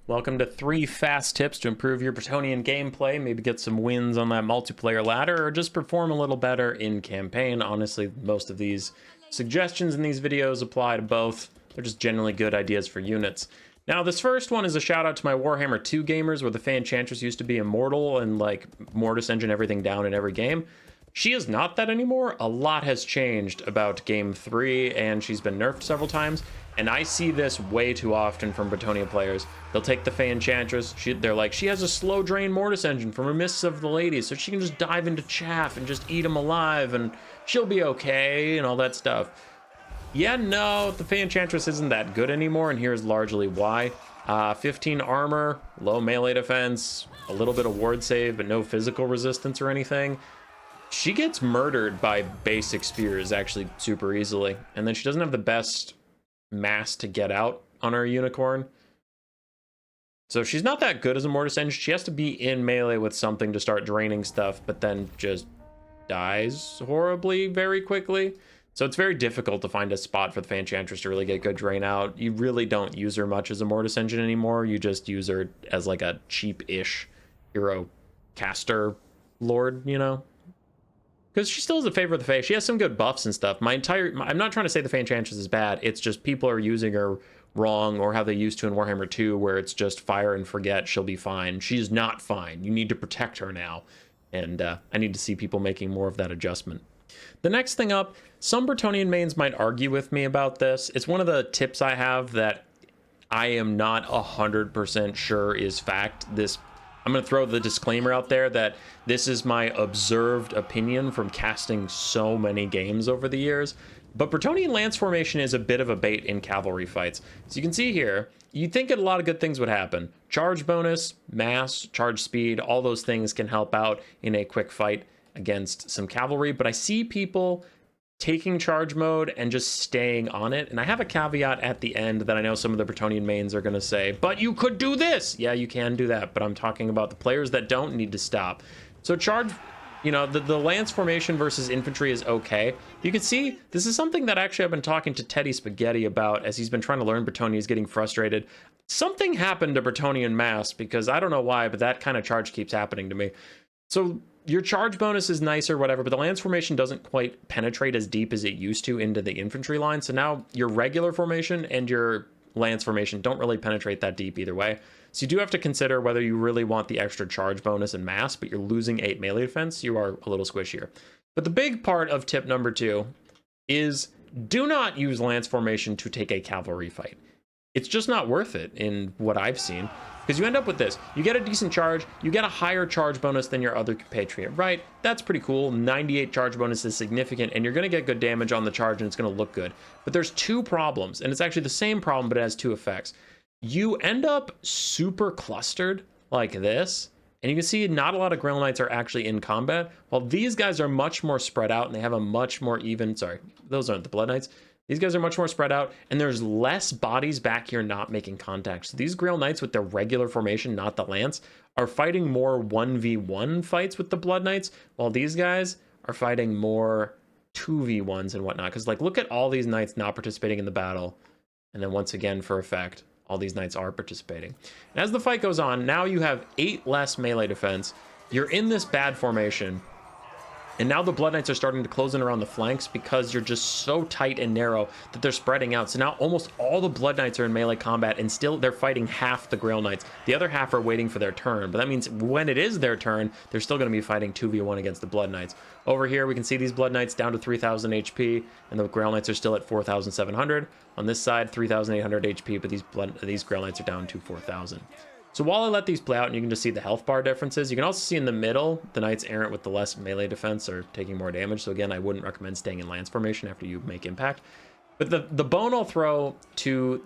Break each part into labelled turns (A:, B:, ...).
A: Welcome to 3 fast tips to improve your Bretonnian gameplay, maybe get some wins on that multiplayer ladder, or just perform a little better in campaign. Honestly, most of these suggestions in these videos apply to both. They're just generally good ideas for units. Now, this first one is a shout out to my Warhammer 2 gamers, where the Enchantress used to be immortal and like Mortis engine everything down in every game. She is not that anymore. A lot has changed about game 3, and she's been nerfed several times. And I see this way too often from Bretonnia players. They'll take the Enchantress. They're like, she has a slow drain Mortis engine from her Mists of the Ladies, so she can just dive into chaff and just eat them alive, and she'll be okay, and all that stuff. Yeah, no, the Enchantress isn't that good anymore, and here's largely why. 15 armor, low melee defense, a little bit of ward save, but no physical resistance or anything. She gets murdered by basic spears actually super easily, and then she doesn't have the best mass to get out on her unicorn, so she's not that good as a Mortis engine. She has to be in melee with something to start draining stuff, but then just dies horribly very quickly. So it's very difficult to find a spot for the Enchantress to really get good drain out. You really don't use her much as a Mortis engine anymore. You just use her as like a cheap-ish hero caster lord, you know, because she still has a favor of the Fae. She has some good buffs and stuff. I'm not trying to say the Enchantress is bad. It's just people are using her wrong, or how they used to in Warhammer 2, where it's just fire and forget, she'll be fine. She's not fine. You need to protect her now. And I need to see people making more of that adjustment. The next thing up, some Bretonnian mains might argue with me about this. It's one of the tips I have that I am not 100% sure is fact. I'm going to throw the disclaimer out there that this is my observed opinion from casting so many games over the years. But Bretonnian Lance formation is a bit of a bait in cavalry fights. So you can see here, you'd think a lot of good things would happen. Charge bonus, mass, charge speed, all those things can help out in a quick fight against some cavalry. But I see people taking charge mode and just staying on it. And I have a caveat at the end that I know some of the Bretonnian mains are going to say, but you could do this. Yeah, you can do that. But I'm talking about the players that don't need to stop. So charge, you know, the lance formation versus infantry is okay. You can see this is something that actually I've been talking to Teddy Spaghetti about as he's been trying to learn Bretonnia. He's getting frustrated. Something happened to Bretonnian mass, because I don't know why, but that kind of charge keeps happening to me. So your charge bonus is nice or whatever, but the lance formation doesn't quite penetrate as deep as it used to into the infantry line. So now your regular formation and your lance formation don't really penetrate that deep either way. So you do have to consider whether you really want the extra charge bonus and mass, but you're losing 8 melee defense. You are a little squishier. But the big part of tip number 2 is do not use lance formation to take a cavalry fight. It's just not worth it in what I've seen, because you end up with this. You get a decent charge, you get a higher charge bonus than your other compatriot, right? That's pretty cool. 98 charge bonus is significant, and you're going to get good damage on the charge, and it's going to look good. But there's 2 problems, and it's actually the same problem, but it has 2 effects. You end up super clustered like this, and you can see not a lot of Grail Knights are actually in combat, while these guys are much more spread out, and they have a much more even... Sorry, those aren't the Blood Knights. These guys are much more spread out, and there's less bodies back here not making contact. So these Grail Knights with their regular formation, not the Lance, are fighting more 1v1 fights with the Blood Knights, while these guys are fighting more 2v1s and whatnot. Because, like, look at all these Knights not participating in the battle, and then once again, for effect, all these Knights are participating. And as the fight goes on, now you have 8 less melee defense. You're in this bad formation. And now the Blood Knights are starting to close in around the flanks because you're just so tight and narrow that they're spreading out. So now almost all the Blood Knights are in melee combat, and still they're fighting half the Grail Knights. The other half are waiting for their turn. But that means when it is their turn, they're still going to be fighting 2v1 against the Blood Knights. Over here, we can see these Blood Knights down to 3,000 HP, and the Grail Knights are still at 4,700. On this side, 3,800 HP, but these Grail Knights are down to 4,000. So while I let these play out, and you can just see the health bar differences, you can also see in the middle, the Knights Errant with the less melee defense are taking more damage. So again, I wouldn't recommend staying in lance formation after you make impact. But the bone I'll throw to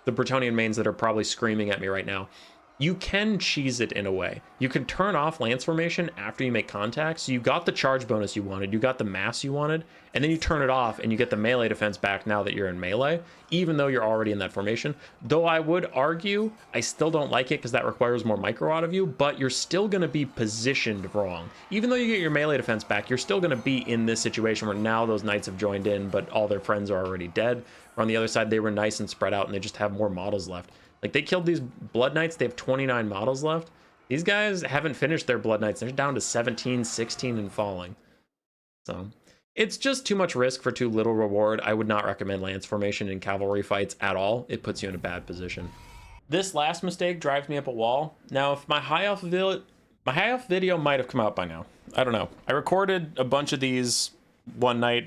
A: the Bretonnian mains that are probably screaming at me right now, you can cheese it in a way. You can turn off lance formation after you make contact. So you got the charge bonus you wanted, you got the mass you wanted, and then you turn it off and you get the melee defense back now that you're in melee, even though you're already in that formation. Though I would argue, I still don't like it because that requires more micro out of you, but you're still going to be positioned wrong. Even though you get your melee defense back, you're still going to be in this situation where now those knights have joined in, but all their friends are already dead. Or on the other side, they were nice and spread out and they just have more models left. Like, they killed these Blood Knights. They have 29 models left. These guys haven't finished their Blood Knights. They're down to 17, 16, and falling. So it's just too much risk for too little reward. I would not recommend lance formation in cavalry fights at all. It puts you in a bad position. This last mistake drives me up a wall. Now, if my high elf video might have come out by now. I don't know. I recorded a bunch of these one night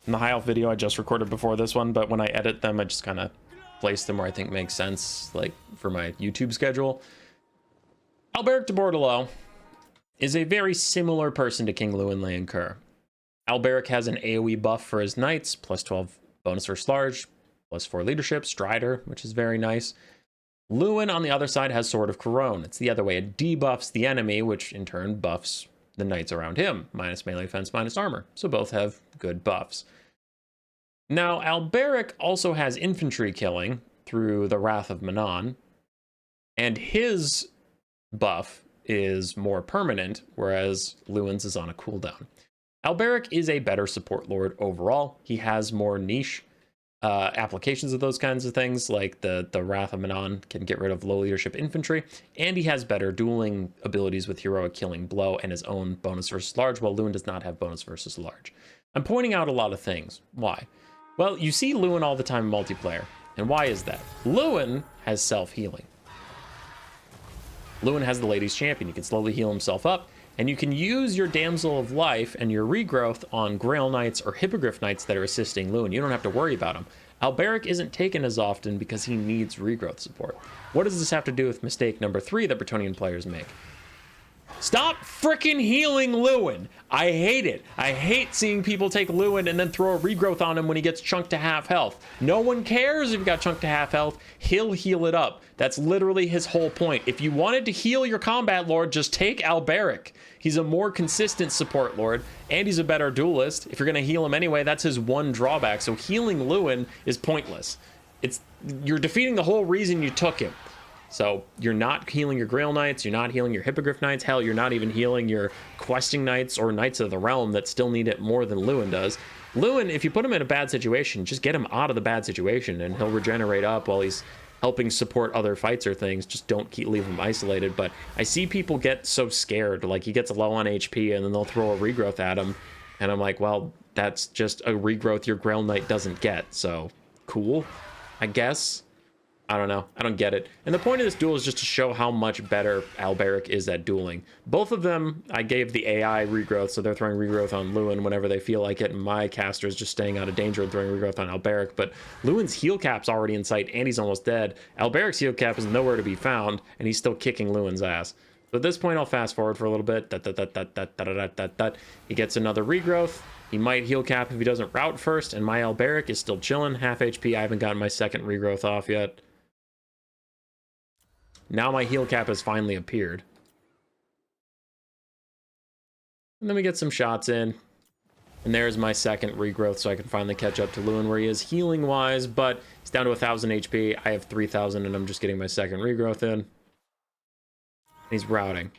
A: in the high elf video I just recorded before this one, but when I edit them, I just kind of place them where I think makes sense, like for my YouTube schedule. Alberic de Bordelot is a very similar person to King Lewin Leoncoeur. Alberic has an AoE buff for his knights, plus 12 bonus versus large, plus 4 leadership, Strider, which is very nice. Lewin, on the other side, has Sword of Couronne. It's the other way. It debuffs the enemy, which in turn buffs the knights around him, minus melee defense, minus armor. So both have good buffs. Now, Alberic also has infantry killing through the Wrath of Manon, and his buff is more permanent, whereas Lewin's is on a cooldown. Alberic is a better support lord overall. He has more niche applications of those kinds of things, like the Wrath of Manon can get rid of low leadership infantry, and he has better dueling abilities with heroic killing blow and his own bonus versus large, while Lewin does not have bonus versus large. I'm pointing out a lot of things. Why? Well, you see Lewin all the time in multiplayer, and why is that? Lewin has self-healing. Lewin has the Ladies Champion. He can slowly heal himself up, and you can use your Damsel of Life and your regrowth on Grail Knights or Hippogriff Knights that are assisting Lewin. You don't have to worry about him. Alberic isn't taken as often because he needs regrowth support. What does this have to do with mistake number 3 that Bretonnian players make? Stop freaking healing Lewin. I hate it. I hate seeing people take Lewin and then throw a regrowth on him when he gets chunked to half health. No one cares if you got chunked to half health. He'll heal it up. That's literally his whole point. If you wanted to heal your combat lord, just take Alberic. He's a more consistent support lord, and he's a better duelist. If you're going to heal him anyway, that's his one drawback. So healing Lewin is pointless. You're defeating the whole reason you took him. So you're not healing your Grail Knights, you're not healing your Hippogriff Knights, hell, you're not even healing your Questing Knights or Knights of the Realm that still need it more than Lewin does. Lewin, if you put him in a bad situation, just get him out of the bad situation and he'll regenerate up while he's helping support other fights or things. Just don't leave him isolated. But I see people get so scared, like he gets low on HP and then they'll throw a regrowth at him. And I'm like, well, that's just a regrowth your Grail Knight doesn't get. So cool, I guess. I don't know. I don't get it. And the point of this duel is just to show how much better Alberic is at dueling. Both of them, I gave the AI regrowth, so they're throwing regrowth on Lewin whenever they feel like it, and my caster is just staying out of danger and throwing regrowth on Alberic. But Lewin's heal cap's already in sight, and he's almost dead. Alberic's heal cap is nowhere to be found, and he's still kicking Lewin's ass. So at this point, I'll fast forward for a little bit. He gets another regrowth. He might heal cap if he doesn't route first, and my Alberic is still chilling, half HP. I haven't gotten my second regrowth off yet. Now my heal cap has finally appeared. And then we get some shots in. And there's my second regrowth, so I can finally catch up to Lewin where he is healing-wise, but he's down to 1,000 HP. I have 3,000, and I'm just getting my second regrowth in. And he's routing.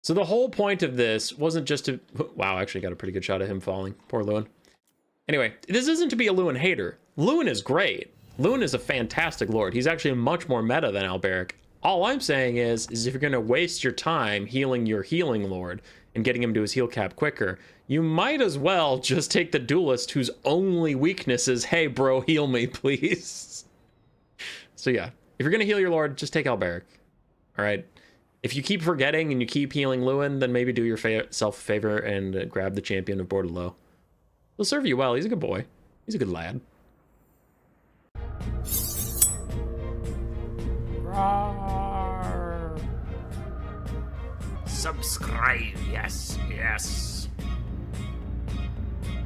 A: So the whole point of this wasn't just to... Wow, I actually got a pretty good shot of him falling. Poor Lewin. Anyway, this isn't to be a Lewin hater. Lewin is great. Lewin is a fantastic lord. He's actually much more meta than Alberic. All I'm saying is if you're going to waste your time healing your healing lord and getting him to his heal cap quicker, you might as well just take the duelist whose only weakness is, hey bro, heal me please. So yeah, if you're going to heal your lord, just take Alberic. All right. If you keep forgetting and you keep healing Lewin, then maybe do yourself a favor and grab the champion of Bordelot. He'll serve you well. He's a good boy. He's a good lad.
B: Subscribe, yes, yes.